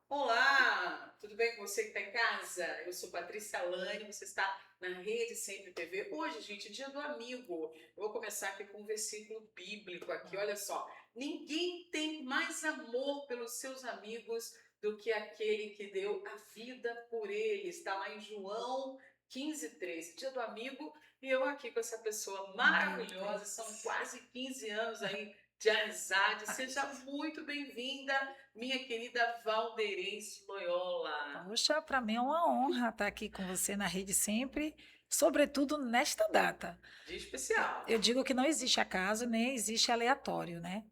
Olá, tudo bem com você que está em casa? Eu sou Patrícia Alane, você está na Rede Sempre TV. Hoje, gente, é dia do amigo. Eu vou começar aqui com um versículo bíblico aqui, olha só. Ninguém tem mais amor pelos seus amigos do que aquele que deu a vida por eles. Está lá em João 15:3. Dia do amigo, e eu aqui com essa pessoa Meu maravilhosa, são Deus. quase 15 anos aí de amizade. Seja muito bem-vinda, minha querida Valderence Loyola. Poxa, para mim é uma honra estar aqui com você na rede sempre, sobretudo nesta data. Dia especial. Eu digo que não existe acaso, nem existe aleatório, né?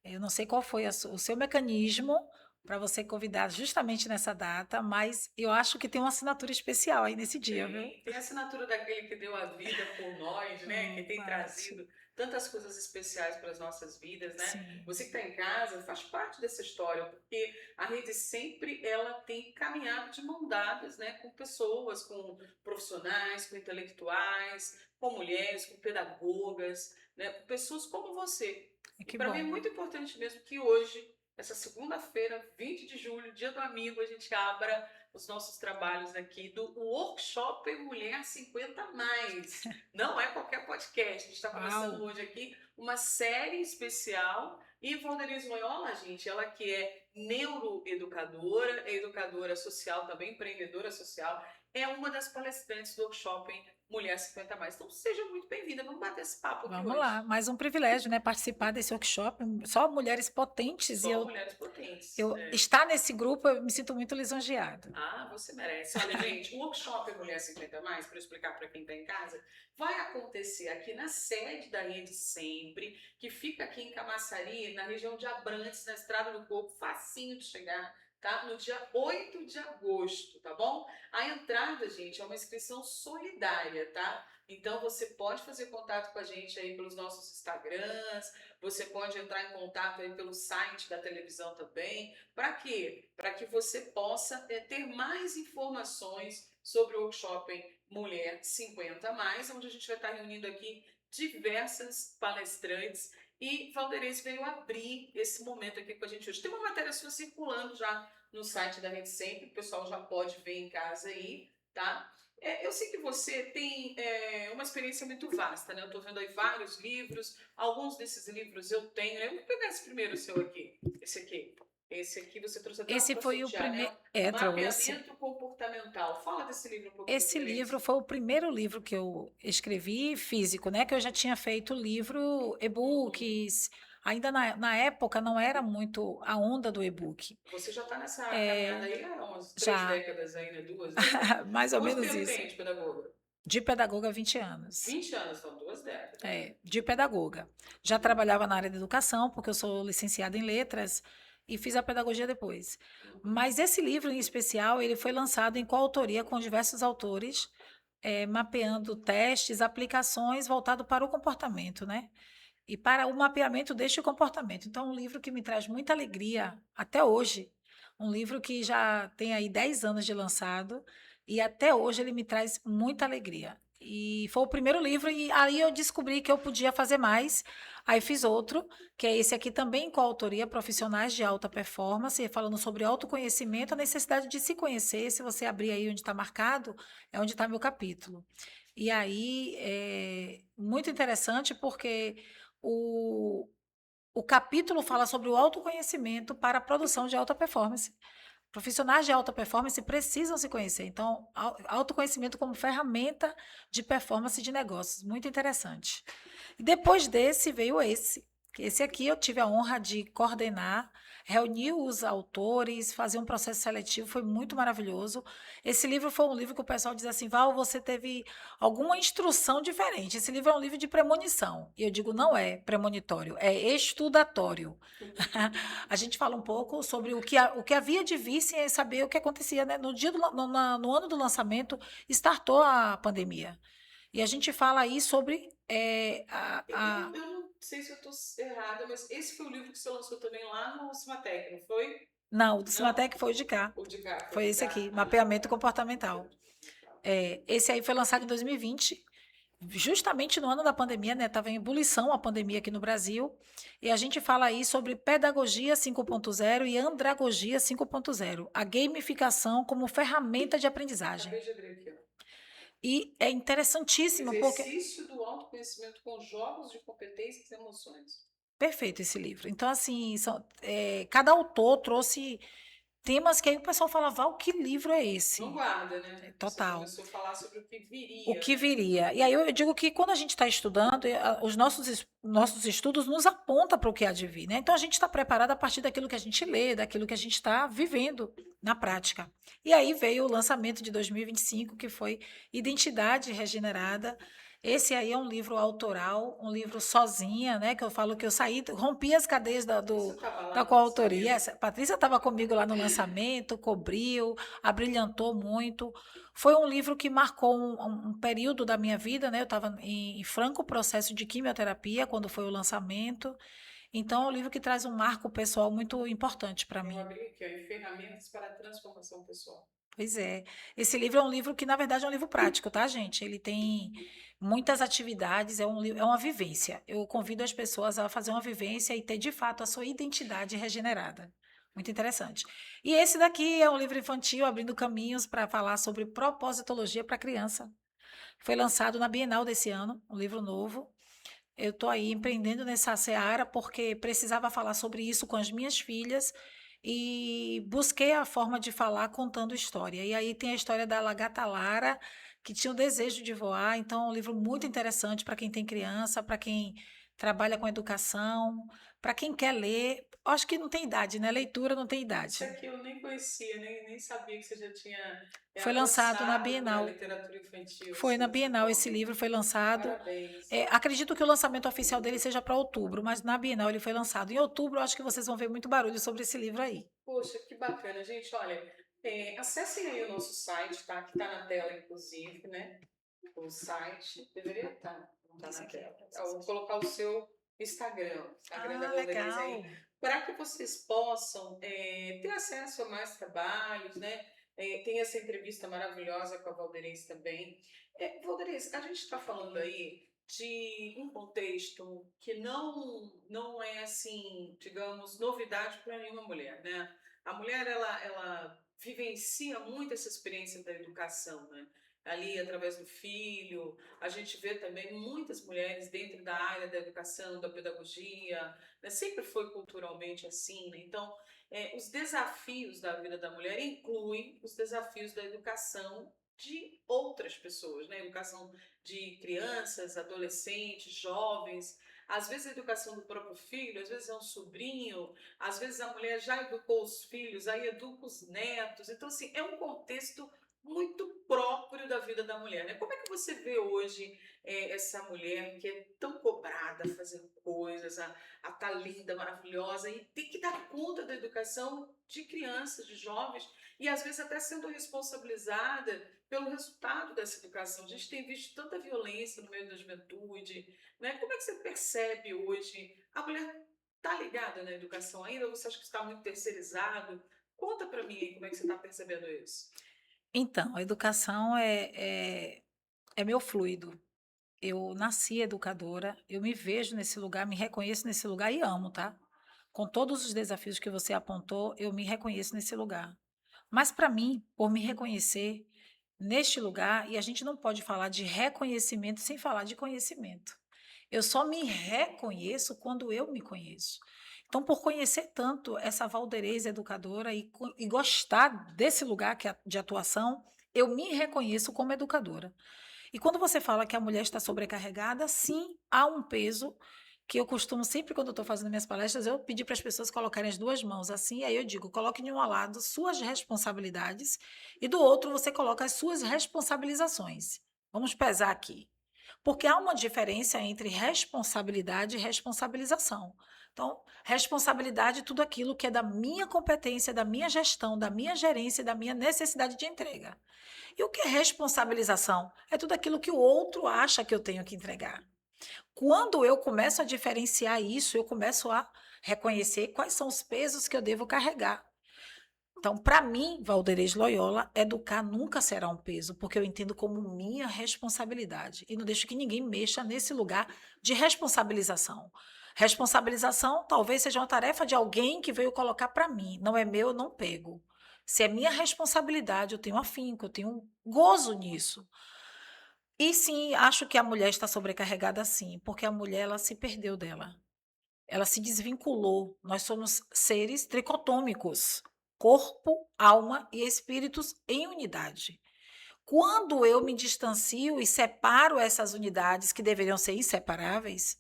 Eu não sei qual foi o seu mecanismo para você convidar justamente nessa data, mas eu acho que tem uma assinatura especial aí nesse dia, viu? Tem a assinatura daquele que deu a vida por nós, né? Que Oh, tem Márcio. trazido tantas coisas especiais para as nossas vidas, né? Sim. Você que está em casa faz parte dessa história, porque a rede sempre ela tem caminhado de mão dadas, né? Com pessoas, com profissionais, com intelectuais, com mulheres, com pedagogas, né? Com pessoas como você. E Que para mim é bom. muito importante mesmo que hoje, essa segunda-feira, 20 de julho, dia do amigo, a gente abra os nossos trabalhos aqui do Workshop Mulher 50 Mais. Não é qualquer podcast. A gente está Uau. começando hoje aqui uma série especial. E Valderez Loyola, gente, ela que é neuroeducadora, é educadora social também, empreendedora social, é uma das palestrantes do Workshop Mulher 50 Mais. Então seja muito bem-vinda. Vamos bater esse papo aqui Vamos hoje. lá, mais um privilégio, né? Participar desse workshop, só mulheres potentes, e Só eu, mulheres potentes. eu É. estar nesse grupo, eu me sinto muito lisonjeada. Ah, você merece. Olha, gente, o workshop Mulher 50 Mais, para explicar para quem está em casa, vai acontecer aqui na sede da Rede Sempre, que fica aqui em Camaçari, na região de Abrantes, na Estrada do Corpo, facinho de chegar, tá? No dia 8 de agosto, tá bom? A entrada, gente, é uma inscrição solidária, tá? Então você pode fazer contato com a gente aí pelos nossos Instagrams, você pode entrar em contato aí pelo site da televisão também. Para quê? Para que você possa ter mais informações sobre o workshop Mulher 50 Mais, onde a gente vai estar reunindo aqui diversas palestrantes. E Valderez veio abrir esse momento aqui com a gente hoje. Tem uma matéria sua circulando já no site da Rede Sempre, o pessoal já pode ver em casa aí, tá? Eu sei que você tem uma experiência muito vasta, né? Eu estou vendo aí vários livros, alguns desses livros eu tenho. Eu vou pegar esse primeiro seu aqui, esse aqui. Esse aqui você trouxe até um Esse para foi o sortear, né? primeiro. É, trouxe. Mapeamento comportamental. Fala desse livro um pouquinho, Esse livro Valderez. foi o primeiro livro que eu escrevi físico, né? Que eu já tinha feito livro, Uhum. e-books. Ainda na época não era muito a onda do e-book. Você já está nessa caminhada É, aí há umas três já, décadas aí, né? 2 décadas. mais ou Quanto menos tempo isso. tem de pedagoga? De pedagoga há 20 anos. 20 anos, são 2 décadas. É, de pedagoga. Já trabalhava na área da educação, porque eu sou licenciada em letras e fiz a pedagogia depois. Uhum. Mas esse livro em especial, ele foi lançado em coautoria com diversos autores, mapeando testes, aplicações voltado para o comportamento, né? E para o mapeamento deste comportamento. Então, um livro que me traz muita alegria até hoje. Um livro que já tem aí 10 anos de lançado e até hoje ele me traz muita alegria. E foi o primeiro livro e aí eu descobri que eu podia fazer mais. Aí fiz outro, que é esse aqui também com a autoria Profissionais de Alta Performance, falando sobre autoconhecimento, a necessidade de se conhecer. Se você abrir aí onde está marcado, é onde está meu capítulo. E aí é muito interessante porque o, o capítulo fala sobre o autoconhecimento para a produção de alta performance. Profissionais de alta performance precisam se conhecer. Então, autoconhecimento como ferramenta de performance de negócios. Muito interessante. E depois desse veio esse. Esse aqui eu tive a honra de coordenar, reunir os autores, fazer um processo seletivo, foi muito maravilhoso. Esse livro foi um livro que o pessoal diz assim: Val, você teve alguma instrução diferente. Esse livro é um livro de premonição. E eu digo, não é premonitório, é estudatório. A gente fala um pouco sobre o que havia de vir sem saber o que acontecia, né? No dia no ano do lançamento, startou a pandemia. E a gente fala aí sobre Eu não sei se eu estou errada, mas esse foi o livro que você lançou também lá no Cimatec, não foi? não, o do Não? Cimatec foi o de cá. O de cá, foi Foi de esse cá. aqui, Ah, mapeamento comportamental. comportamental. Esse aí foi lançado em 2020. justamente no ano da pandemia, né? Estava em ebulição a pandemia aqui no Brasil, e a gente fala aí sobre pedagogia 5.0 e andragogia 5.0, a gamificação como ferramenta de aprendizagem. Acabei de abrir aqui, ó. E é interessantíssimo, porque Exercício do autoconhecimento com jogos de competências e emoções. perfeito esse livro. Então, assim, cada autor trouxe temas que aí o pessoal fala, Val, que livro é Não esse? guarda, né? Você Total. começou a falar sobre o que O viria, que né? viria. E aí eu digo que quando a gente está estudando, os nossos estudos nos apontam para o que há de vir, né? Então a gente está preparado a partir daquilo que a gente lê, daquilo que a gente está vivendo na prática. E aí veio o lançamento de 2025, que foi Identidade Regenerada. Esse aí é um livro autoral, um livro sozinha, né? Que eu falo que eu saí, rompi as cadeias Você estava da lá no coautoria. lançamento? Patrícia estava comigo lá no lançamento, cobriu, abrilhantou muito. Foi um livro que marcou um período da minha vida, né? Eu estava em franco processo de quimioterapia quando foi o lançamento. Então, é um livro que traz um marco pessoal muito importante para Eu mim. abri aqui, ó, em ferramentas para a transformação pessoal. Pois é. Esse livro é um livro que, na verdade, é um livro prático, tá, gente? Ele tem muitas atividades, é uma vivência. Eu convido as pessoas a fazer uma vivência e ter, de fato, a sua identidade regenerada. Muito interessante. E esse daqui é um livro infantil, abrindo caminhos para falar sobre propositologia para criança. Foi lançado na Bienal desse ano, um livro novo. Eu estou aí empreendendo nessa seara porque precisava falar sobre isso com as minhas filhas e busquei a forma de falar contando história. E aí tem a história da Lagarta Lara, que tinha o desejo de voar. Então, é um livro muito interessante para quem tem criança, para quem trabalha com educação, para quem quer ler. Acho que não tem idade, né? Leitura não tem Isso idade. aqui eu nem conhecia, nem sabia que você já tinha Foi lançado na avançado para a Bienal. literatura infantil Foi assim, na dessa Bienal esse forma. livro, foi lançado. Parabéns. Acredito que o lançamento oficial dele seja para outubro, mas na Bienal ele foi lançado. Em outubro, eu acho que vocês vão ver muito barulho sobre esse livro aí. Poxa, que bacana, gente. Olha, acessem aí o nosso site, tá? Que está na tela, inclusive, né? O site deveria estar, não está Esse na aqui. tela. Eu vou colocar o seu Instagram da Ah, Valderez aí, legal. para que vocês possam ter acesso a mais trabalhos, né? Tem essa entrevista maravilhosa com a Valderez também. Valderez, a gente está falando aí de um contexto que não é assim, digamos, novidade para nenhuma mulher, né? A mulher ela vivencia muito essa experiência da educação, né? Ali através do filho, a gente vê também muitas mulheres dentro da área da educação, da pedagogia, né? Sempre foi culturalmente assim, né? Então, os desafios da vida da mulher incluem os desafios da educação de outras pessoas, né? Educação de crianças, adolescentes, jovens, às vezes a educação do próprio filho, às vezes é um sobrinho, às vezes a mulher já educou os filhos, aí educa os netos. Então, assim, é um contexto muito próprio da vida da mulher, né? Como é que você vê hoje essa mulher que é tão cobrada fazendo coisas, a tá linda, maravilhosa e tem que dar conta da educação de crianças, de jovens e às vezes até sendo responsabilizada pelo resultado dessa educação? A gente tem visto tanta violência no meio da juventude, né? Como é que você percebe hoje? A mulher tá ligada na educação ainda ou você acha que está muito terceirizado? Conta para mim aí como é que você está percebendo isso. Então, a educação é meu fluido. Eu nasci educadora, eu me vejo nesse lugar, me reconheço nesse lugar e amo, tá? Com todos os desafios que você apontou, eu me reconheço nesse lugar. Mas para mim, por me reconhecer neste lugar, e a gente não pode falar de reconhecimento sem falar de conhecimento. Eu só me reconheço quando eu me conheço. Então, por conhecer tanto essa Valderez educadora e gostar desse lugar de atuação, eu me reconheço como educadora. E quando você fala que a mulher está sobrecarregada, sim, há um peso que eu costumo sempre, quando eu estou fazendo minhas palestras, eu pedir para as pessoas colocarem as duas mãos assim, aí eu digo, coloque de um lado suas responsabilidades e do outro você coloca as suas responsabilizações. Vamos pesar aqui. Porque há uma diferença entre responsabilidade e responsabilização. Então, responsabilidade é tudo aquilo que é da minha competência, da minha gestão, da minha gerência, da minha necessidade de entrega. E o que é responsabilização? É tudo aquilo que o outro acha que eu tenho que entregar. Quando eu começo a diferenciar isso, eu começo a reconhecer quais são os pesos que eu devo carregar. Então, para mim, Valderez Loyola, educar nunca será um peso, porque eu entendo como minha responsabilidade e não deixo que ninguém mexa nesse lugar de responsabilização. Responsabilização talvez seja uma tarefa de alguém que veio colocar para mim, não é meu, eu não pego. Se é minha responsabilidade, eu tenho afinco, eu tenho gozo nisso. E sim, acho que a mulher está sobrecarregada sim, porque a mulher ela se perdeu dela. Ela se desvinculou. Nós somos seres tricotômicos, corpo, alma e espíritos em unidade. Quando eu me distancio e separo essas unidades que deveriam ser inseparáveis,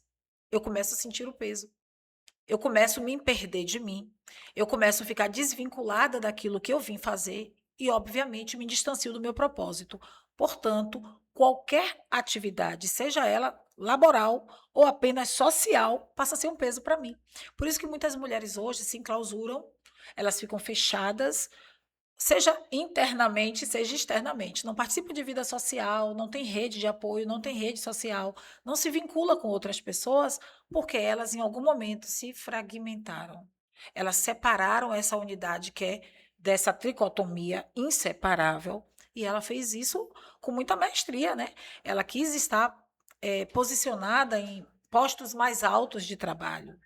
eu começo a sentir o peso. Eu começo a me perder de mim. Eu começo a ficar desvinculada daquilo que eu vim fazer e, obviamente, me distancio do meu propósito. Portanto, qualquer atividade, seja ela laboral ou apenas social, passa a ser um peso para mim. Por isso que muitas mulheres hoje se enclausuram, elas ficam fechadas, seja internamente, seja externamente. Não participa de vida social, não tem rede de apoio, não tem rede social, não se vincula com outras pessoas, porque elas em algum momento se fragmentaram. Elas separaram essa unidade que é dessa tricotomia inseparável, e ela fez isso com muita maestria, né? Ela quis estar posicionada em postos mais altos de trabalho.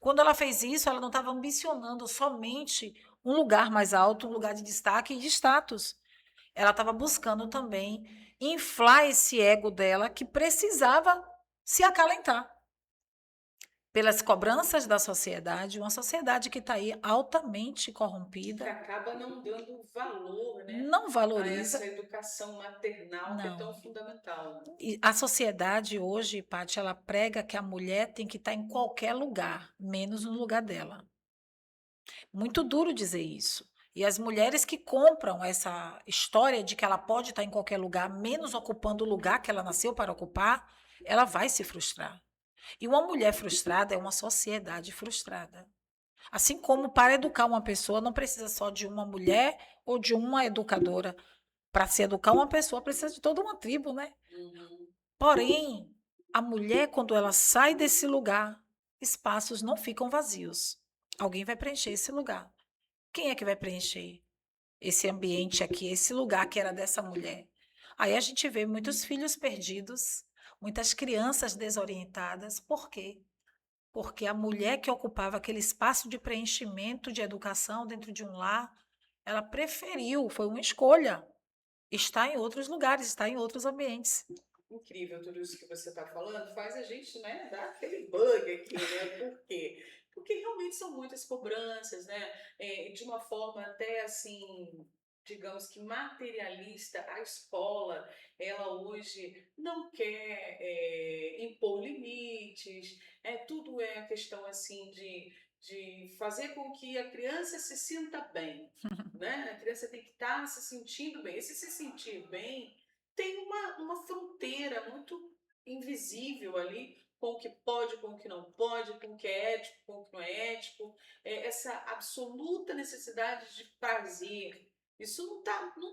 Quando ela fez isso, ela não estava ambicionando somente um lugar mais alto, um lugar de destaque e de status. Ela estava buscando também inflar esse ego dela que precisava se acalentar pelas cobranças da sociedade, uma sociedade que está aí altamente Que corrompida, acaba não dando valor, né, não a essa valoriza, educação maternal que é tão não. fundamental, né? E a sociedade hoje, Paty, ela prega que a mulher tem que estar em qualquer lugar, menos no lugar dela. Muito duro dizer isso. E as mulheres que compram essa história de que ela pode estar em qualquer lugar, menos ocupando o lugar que ela nasceu para ocupar, ela vai se frustrar. E uma mulher frustrada é uma sociedade frustrada. Assim como para educar uma pessoa não precisa só de uma mulher ou de uma educadora. Para se educar uma pessoa precisa de toda uma tribo, né? Uhum. Porém, a mulher, quando ela sai desse lugar, espaços não ficam vazios. Alguém vai preencher esse lugar. Quem é que vai preencher esse ambiente aqui, esse lugar que era dessa mulher? Aí a gente vê muitos filhos perdidos, muitas crianças desorientadas. Por quê? Porque a mulher que ocupava aquele espaço de preenchimento de educação dentro de um lar, ela preferiu, foi uma escolha, estar em outros lugares, estar em outros ambientes. Incrível tudo isso que você está falando, faz a gente, né, dar aquele bug aqui, né? Por quê? Porque realmente são muitas cobranças, né? De uma forma até assim, digamos que materialista, a escola, ela hoje não quer impor limites, tudo é a questão assim de fazer com que a criança se sinta bem, né? A criança tem que estar se sentindo bem. E se sentir bem, tem uma fronteira muito invisível ali com o que pode, com o que não pode, com o que é ético, com o que não é ético, essa absoluta necessidade de prazer. Isso não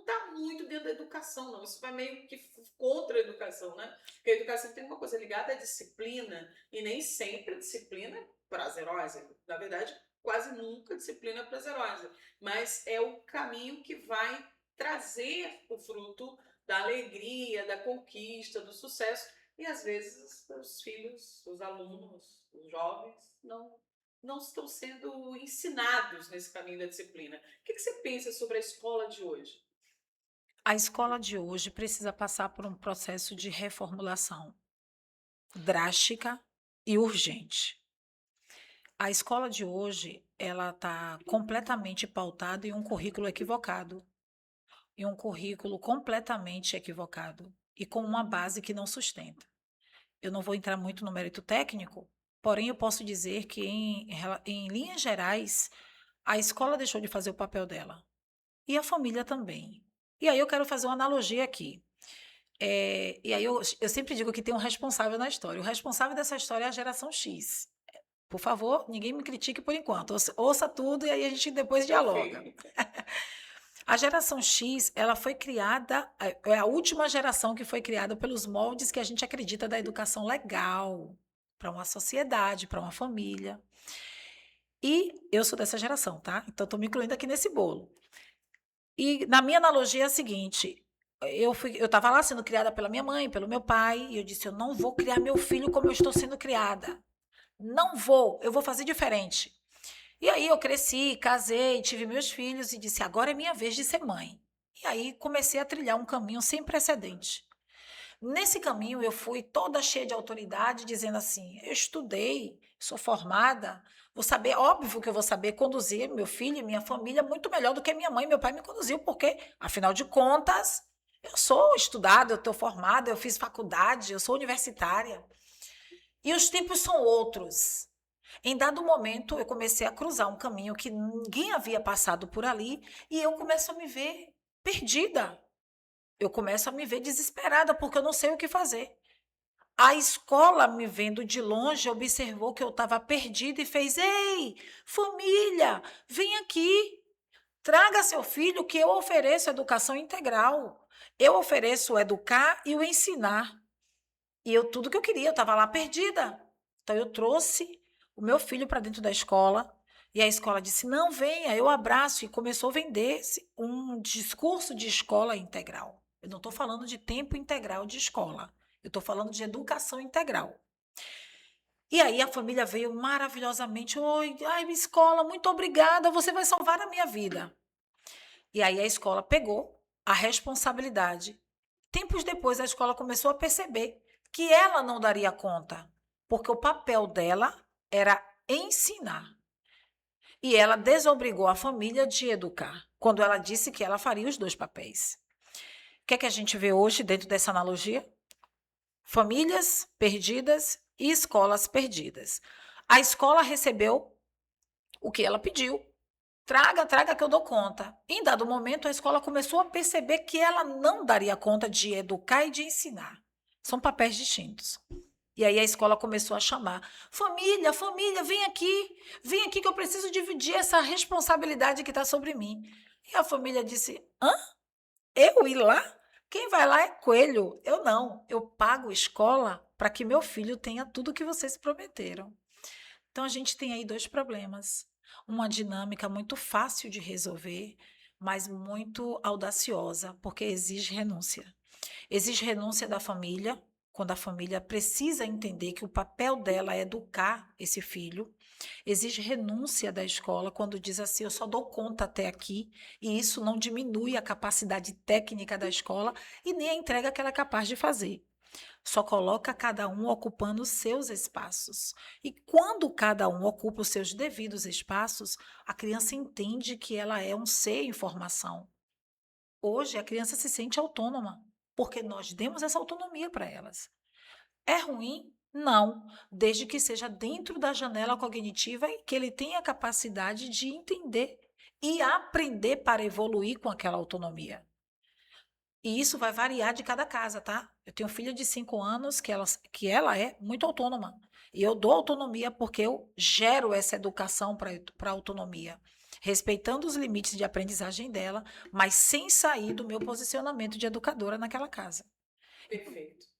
tá muito dentro da educação, não. Isso vai meio que contra a educação, né? Porque a educação tem uma coisa ligada à disciplina, e nem sempre a disciplina é prazerosa. Na verdade, quase nunca a disciplina é prazerosa. Mas é o caminho que vai trazer o fruto da alegria, da conquista, do sucesso. E às vezes os filhos, os alunos, os jovens não estão sendo ensinados nesse caminho da disciplina. O que você pensa sobre a escola de hoje? A escola de hoje precisa passar por um processo de reformulação drástica e urgente. A escola de hoje, ela está completamente pautada em um currículo equivocado, em um currículo completamente equivocado e com uma base que não sustenta. Eu não vou entrar muito no mérito técnico, porém eu posso dizer que em linhas gerais, a escola deixou de fazer o papel dela e a família também. E aí eu quero fazer uma analogia aqui. E aí eu sempre digo que tem um responsável na história. O responsável dessa história é a geração X. Por favor, ninguém me critique por enquanto. Ouça tudo e aí a gente depois dialoga. Perfeito. A geração X, ela foi criada, é a última geração que foi criada pelos moldes que a gente acredita da educação legal para uma sociedade, para uma família. E eu sou dessa geração, tá? Então estou me incluindo aqui nesse bolo. E na minha analogia é a seguinte, eu estava lá sendo criada pela minha mãe, pelo meu pai, e eu disse, eu não vou criar meu filho como eu estou sendo criada. Não vou, eu vou fazer diferente. E aí eu cresci, casei, tive meus filhos e disse, agora é minha vez de ser mãe. E aí comecei a trilhar um caminho sem precedente. Nesse caminho eu fui toda cheia de autoridade, dizendo assim, eu estudei, sou formada, vou saber, óbvio que eu vou saber conduzir meu filho e minha família muito melhor do que minha mãe e meu pai me conduziu, porque, afinal de contas, eu sou estudada, eu estou formada, eu fiz faculdade, eu sou universitária. E os tempos são outros. Em dado momento, eu comecei a cruzar um caminho que ninguém havia passado por ali e eu começo a me ver perdida. Eu começo a me ver desesperada porque eu não sei o que fazer. A escola, me vendo de longe, observou que eu estava perdida e fez: Ei, família, vem aqui, traga seu filho que eu ofereço educação integral. Eu ofereço o educar e o ensinar. E eu tudo que eu queria, eu estava lá perdida. Então eu trouxe o meu filho para dentro da escola e a escola disse: "Não, venha, eu abraço", e começou a vender um discurso de escola integral. Eu não estou falando de tempo integral de escola. Eu estou falando de educação integral. E aí a família veio maravilhosamente: "Oi, ai, minha escola, muito obrigada, você vai salvar a minha vida". E aí a escola pegou a responsabilidade. Tempos depois, a escola começou a perceber que ela não daria conta, porque o papel dela era ensinar. E ela desobrigou a família de educar, quando ela disse que ela faria os dois papéis. O que é que a gente vê hoje dentro dessa analogia? Famílias perdidas e escolas perdidas. A escola recebeu o que ela pediu. Traga, traga que eu dou conta. Em dado momento, a escola começou a perceber que ela não daria conta de educar e de ensinar. São papéis distintos. E aí a escola começou a chamar: família, família, vem aqui que eu preciso dividir essa responsabilidade que está sobre mim. E a família disse: hã? Eu ir lá? Quem vai lá é coelho. Eu não. Eu pago escola para que meu filho tenha tudo o que vocês prometeram. Então a gente tem aí dois problemas. Uma dinâmica muito fácil de resolver, mas muito audaciosa, porque exige renúncia. Exige renúncia da família, quando a família precisa entender que o papel dela é educar esse filho. Exige renúncia da escola quando diz assim: eu só dou conta até aqui, e isso não diminui a capacidade técnica da escola e nem a entrega que ela é capaz de fazer. Só coloca cada um ocupando os seus espaços. E quando cada um ocupa os seus devidos espaços, a criança entende que ela é um ser em formação. Hoje a criança se sente autônoma, porque nós demos essa autonomia para elas. É ruim? Não, desde que seja dentro da janela cognitiva e que ele tenha a capacidade de entender e aprender para evoluir com aquela autonomia. E isso vai variar de cada casa, tá? Eu tenho filha de 5 anos que ela é muito autônoma. E eu dou autonomia porque eu gero essa educação para autonomia, respeitando os limites de aprendizagem dela, mas sem sair do meu posicionamento de educadora naquela casa. Perfeito.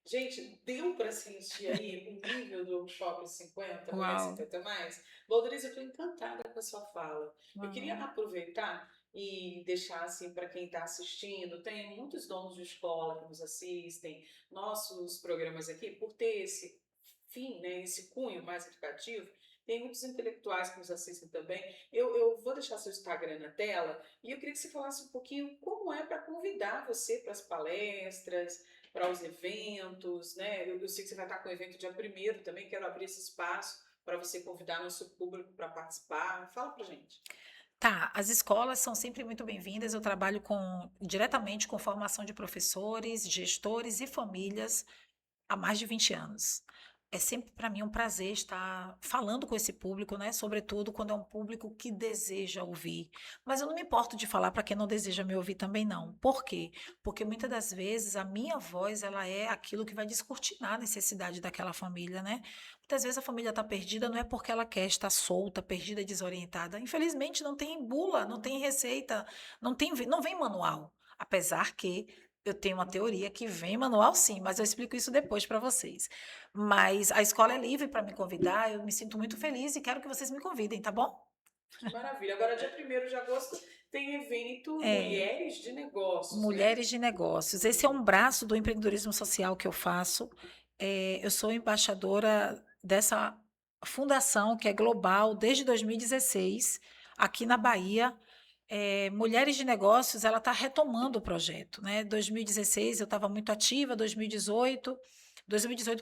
Gente, deu para sentir aí o nível do Workshop 50, Mulher Uau! 50 mais? Valoriza, eu estou encantada com a sua fala. Eu queria Uau. aproveitar e deixar assim para quem está assistindo, tem muitos donos de escola que nos assistem, nossos programas aqui, por ter esse fim, né, esse cunho mais educativo, tem muitos intelectuais que nos assistem também. Eu vou deixar seu Instagram na tela e eu queria que você falasse um pouquinho como é para convidar você para as palestras, para os eventos, né? Eu sei que você vai estar com o evento dia 1º também, quero abrir esse espaço para você convidar nosso público para participar. Fala para gente. Tá, as escolas são sempre muito bem-vindas. Eu trabalho diretamente com formação de professores, gestores e famílias há mais de 20 anos. É sempre para mim um prazer estar falando com esse público, né? Sobretudo quando é um público que deseja ouvir. Mas eu não me importo de falar para quem não deseja me ouvir também não. Por quê? Porque muitas das vezes a minha voz, ela é aquilo que vai descortinar a necessidade daquela família, né? Muitas vezes a família está perdida não é porque ela quer estar solta, perdida, desorientada. Infelizmente não tem bula, não tem receita, não vem manual. Apesar que eu tenho uma teoria que vem manual sim, mas eu explico isso depois para vocês. Mas a escola é livre para me convidar, eu me sinto muito feliz e quero que vocês me convidem, tá bom? Que maravilha. Agora, dia 1º de agosto, tem evento É, Mulheres de Negócios, né? Mulheres de Negócios. Esse é um braço do empreendedorismo social que eu faço. Eu sou embaixadora dessa fundação que é global desde 2016, aqui na Bahia. Mulheres de Negócios, ela está retomando o projeto, né? 2016 eu estava muito ativa, 2018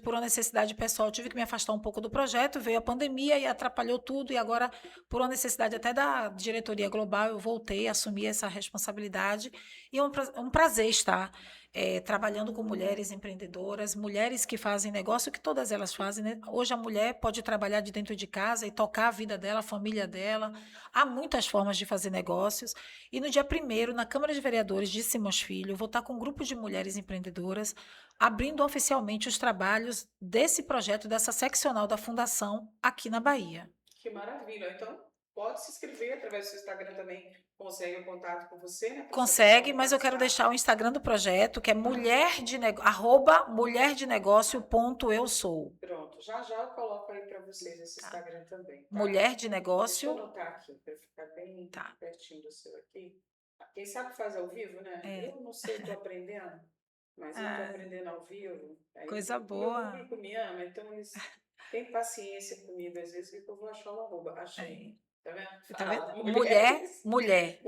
por uma necessidade pessoal, tive que me afastar um pouco do projeto, veio a pandemia e atrapalhou tudo, e agora, por uma necessidade até da diretoria global, eu voltei a assumir essa responsabilidade, e é um prazer estar trabalhando com mulheres empreendedoras, mulheres que fazem negócio, que todas elas fazem, né? Hoje a mulher pode trabalhar de dentro de casa e tocar a vida dela, a família dela, há muitas formas de fazer negócios, e no dia 1º, na Câmara de Vereadores de Simões Filho, vou estar com um grupo de mulheres empreendedoras, abrindo oficialmente os trabalhos desse projeto, dessa seccional da Fundação aqui na Bahia. Que maravilha. Então, pode se inscrever através do seu Instagram também. Consegue o contato com você, né? Para saber Consegue, como mas eu quero participar. deixar o Instagram do projeto, que é mulherdenegócio.eu sou. Pronto, já já eu coloco aí para vocês esse Tá. Instagram também, tá? Mulher de Deixa eu negócio. anotar aqui, para ficar bem Tá. pertinho do seu aqui. Quem sabe faz ao vivo, né? É. Eu não sei, estou aprendendo, mas eu estou aprendendo ao vivo. Aí, Coisa e meu boa. público me ama, então eles têm paciência comigo, às vezes, que eu vou achar o arroba. Achei. Tá vendo? Tá vendo? Fala, Mulher mulher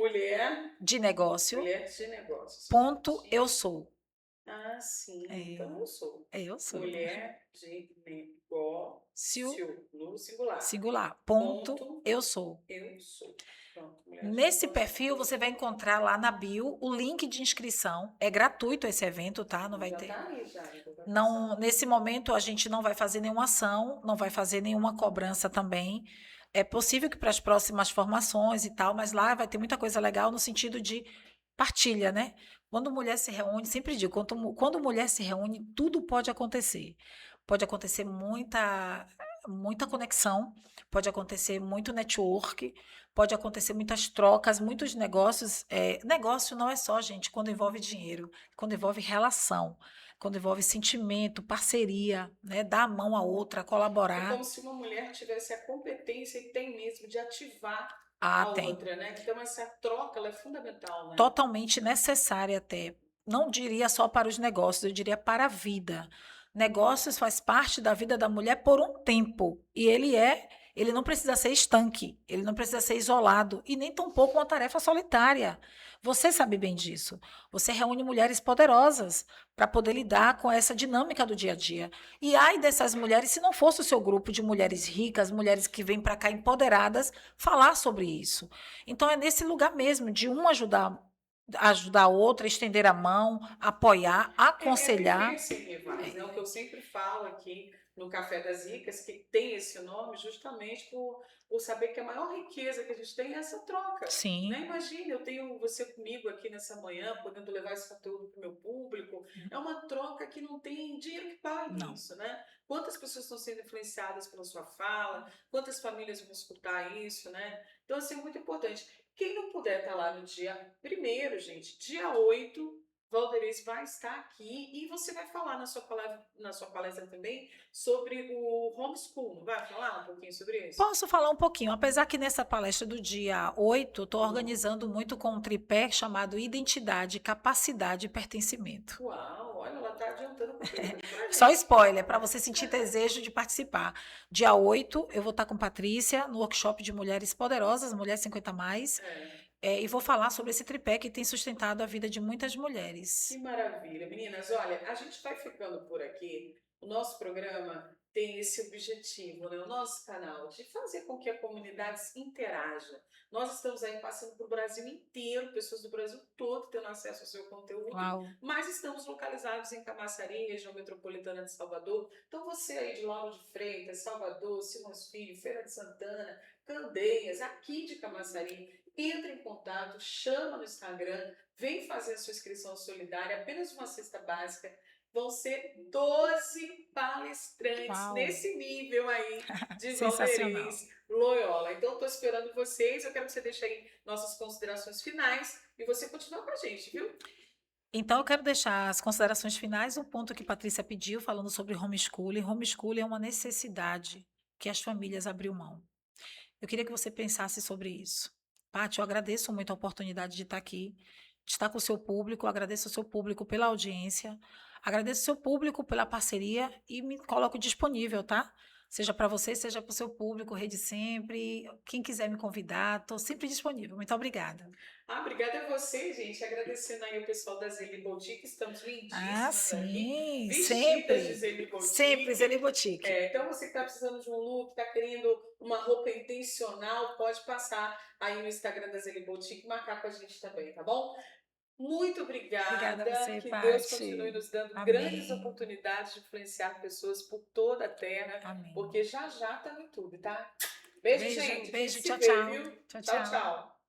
de negócio. Mulher de Negócios. Ponto eu sou. Ah, sim. Então eu sou. Eu sou. Mulher de Negócio. No singular. Singular. Ponto eu sou. Eu sou. Pronto, Nesse perfil, você vai encontrar lá na bio o link de inscrição. É gratuito esse evento, tá? Não vai já ter. Tá aí, já. Não, nesse momento, a gente não vai fazer nenhuma ação, não vai fazer nenhuma cobrança também. É possível que para as próximas formações e tal, mas lá vai ter muita coisa legal no sentido de partilha, né? Quando mulher se reúne, sempre digo, quando mulher se reúne, tudo pode acontecer. Pode acontecer muita conexão, pode acontecer muito network, pode acontecer muitas trocas, muitos negócios. Negócio não é só, gente, quando envolve dinheiro, quando envolve relação, quando envolve sentimento, parceria, né? Dar a mão à outra, É colaborar. como se uma mulher tivesse a competência e tem mesmo de ativar a Tem. outra, né? Então essa troca ela é fundamental, né? Totalmente necessária até. Não diria só para os negócios, eu diria para a vida. Negócios faz parte da vida da mulher por um tempo. E ele não precisa ser estanque, ele não precisa ser isolado e nem tampouco uma tarefa solitária. Você sabe bem disso. Você reúne mulheres poderosas para poder lidar com essa dinâmica do dia a dia. E ai dessas mulheres, se não fosse o seu grupo de mulheres ricas, mulheres que vêm para cá empoderadas, falar sobre isso. Então é nesse lugar mesmo de uma ajudar a outra, estender a mão, apoiar, aconselhar. Viver sem rivais, né? O que eu sempre falo aqui no Café das Ricas, que tem esse nome justamente por saber que a maior riqueza que a gente tem é essa troca. Sim. Né? Imagina, eu tenho você comigo aqui nessa manhã, podendo levar esse conteúdo para o meu público. É uma troca que não tem dinheiro que pague isso, né? Quantas pessoas estão sendo influenciadas pela sua fala? Quantas famílias vão escutar isso, né? Então, assim, é muito importante. Quem não puder estar lá no dia 1º, gente, dia 8, Valderez vai estar aqui e você vai falar na sua palestra também sobre o homeschool, não vai falar um pouquinho sobre isso? Posso falar um pouquinho, apesar que nessa palestra do dia 8, estou organizando muito com um tripé chamado Identidade, Capacidade e Pertencimento. Uau, olha, ela está adiantando com Só spoiler, para você sentir desejo de participar. Dia 8, eu vou estar com Patrícia no workshop de Mulheres Poderosas, Mulheres 50+. E vou falar sobre esse tripé que tem sustentado a vida de muitas mulheres. Que maravilha. Meninas, olha, a gente vai ficando por aqui. O nosso programa tem esse objetivo, né? O nosso canal, de fazer com que a comunidade interaja. Nós estamos aí passando por o Brasil inteiro, pessoas do Brasil todo tendo acesso ao seu conteúdo. Uau. Mas estamos localizados em Camaçari, região metropolitana de Salvador. Então você aí de Lauro de Freitas, Salvador, Simões Filho, Feira de Santana, Candeias, aqui de Camaçari, entra em contato, chama no Instagram, vem fazer a sua inscrição solidária, apenas uma cesta básica. Vão ser 12 palestrantes nesse nível aí de Valderez Loyola. Então, estou esperando vocês. Eu quero que você deixe aí nossas considerações finais e você continua com a gente, viu? Então, eu quero deixar as considerações finais, um ponto que Patrícia pediu, falando sobre homeschooling. Homeschooling é uma necessidade que as famílias abriram mão. Eu queria que você pensasse sobre isso. Paty, eu agradeço muito a oportunidade de estar aqui, de estar com o seu público, eu agradeço ao seu público pela audiência, agradeço ao seu público pela parceria e me coloco disponível, tá? Seja para você, seja para o seu público, Rede Sempre, quem quiser me convidar, estou sempre disponível. Muito obrigada. Ah, obrigada a você, gente. Agradecendo aí o pessoal da Zeli Boutique. Estamos Ah, lindíssimas aqui, sim, vestidas de sempre, Zeli sempre, Zeli Boutique. Boutique. Então, você que está precisando de um look, está querendo uma roupa intencional, pode passar aí no Instagram da Zeli Boutique e marcar com a gente também, tá bom? Muito Obrigada a obrigada. você, Que Deus continue Paty. nos dando grandes Amém, oportunidades de influenciar pessoas por toda a terra, amém. porque já já estamos em tudo, tá? Beijo, Beijo, gente. A gente beijo, se tchau, vê, tchau. viu? Tchau, Tchau, tchau. tchau.